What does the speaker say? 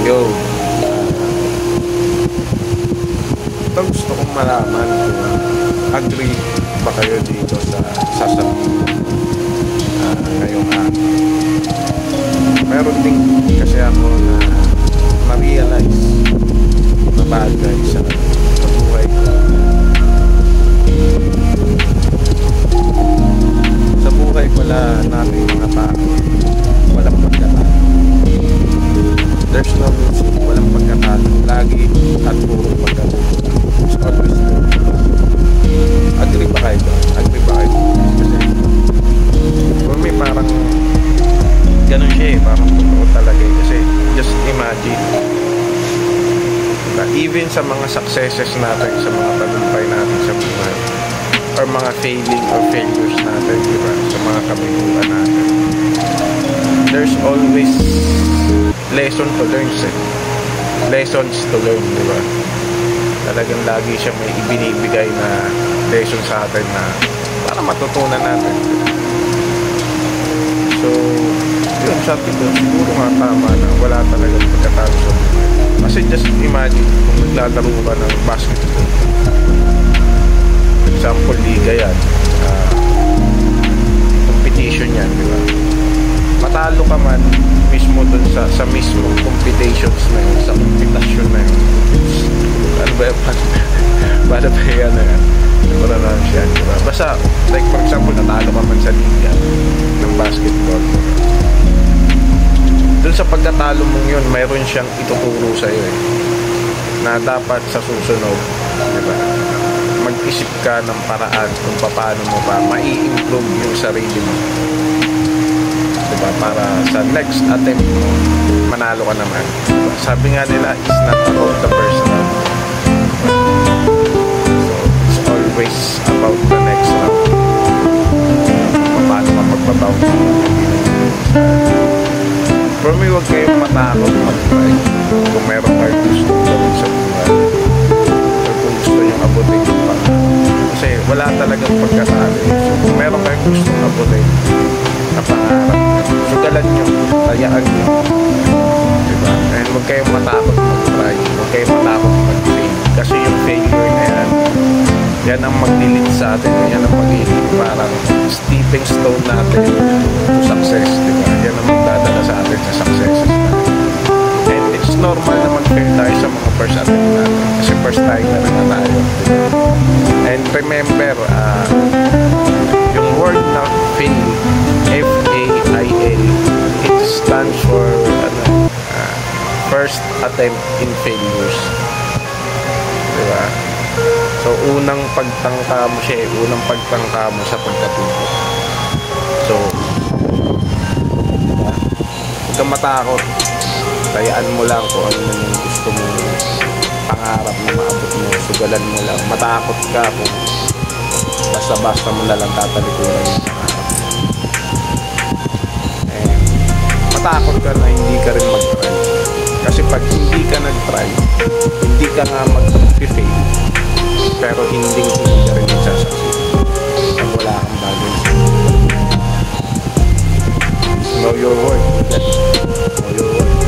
Yo, ito gusto kong malaman kung agree ba kayo dito sa sasabihin ngayong araw. Meron din kasi ako na ma-realize na bagay sa buhay ko. Sa buhay wala natin mga tao, walang pagkatalo. There's no music, walang pagkatalo. Lagi at puro pagkatalo. It's always good. Agree ba kayo? Agree ba kayo? Kasi for me parang ganun siya eh, parang totoo talaga eh. Kasi just imagine, diba? Even sa mga successes natin, sa mga tagumpay natin sa buhay, or mga failing or failures natin, diba? Sa mga kabiguan natin, there's always lesson to learn eh. Lessons to learn, diba? Talagang lagi siya may ibinibigay na lesson sa atin na para matutunan natin. So yun, sabi ko, siguro nga tama na wala talagang pagkatalo sa buhay. Kasi just imagine kung naglalaro ka ng basketball, for example, liga yan, competition yan, diba? Matalo ka man mismo dun sa mismong competitions na yun, sa competasyon na yun. Ano ba yun? Bala ba yan na yan? Wala na siya, diba? Basta, like for example, natalo ka man sa liga ng basketball, dun sa pagkatalo mong yun, mayroon siyang ituturo sa'yo eh, na dapat sa susunod, diba, mag-isip ka ng paraan kung paano mo ba mai-improve yung sarili mo, diba, para sa next attempt mo manalo ka naman, diba? Sabi nga nila, it's not about the personal, so it's always about the next round, paano ka magbabounce. For me, huwag kayong matakot mag-try kung meron kayo gusto gawin sa buhay or kung gusto nyo abutin yung pangarap, kasi wala talagang pagkatalo. So kung meron kayong gusto abutin na pangarap, sugalan nyo, tayaan nyo, diba? And huwag kayong matakot mag-try, huwag kayong matakot mag-fail, kasi yung failure na yan ang maglilid sa atin, yan ang magiging parang stepping stone natin to success, diba? Yan ang magdadala sa atin sa successes natin. And it's normal na mag-fail tayo sa mga first attempt natin, kasi first time na rin na tayo, diba? And remember, yung word na fail, F-A-I-L, it stands for first attempt in failures, diba? So, unang pagtangka mo siya, unang pagtangka mo sa pagkatuto. So, huwag kang matakot. Tayaan mo lang kung ano man yung gusto mo, pangarap na maabot mo, sugalan mo lang. Matakot ka kung basta-basta mo na lang tatalikuran yung pangarap mo. And matakot ka na hindi ka rin mag-try. Kasi pag hindi ka nag-try, hindi ka nga mag-fail, pero hindi ka rin magsasucceed. Ang wala kang bagay. Know your worth. Know your worth.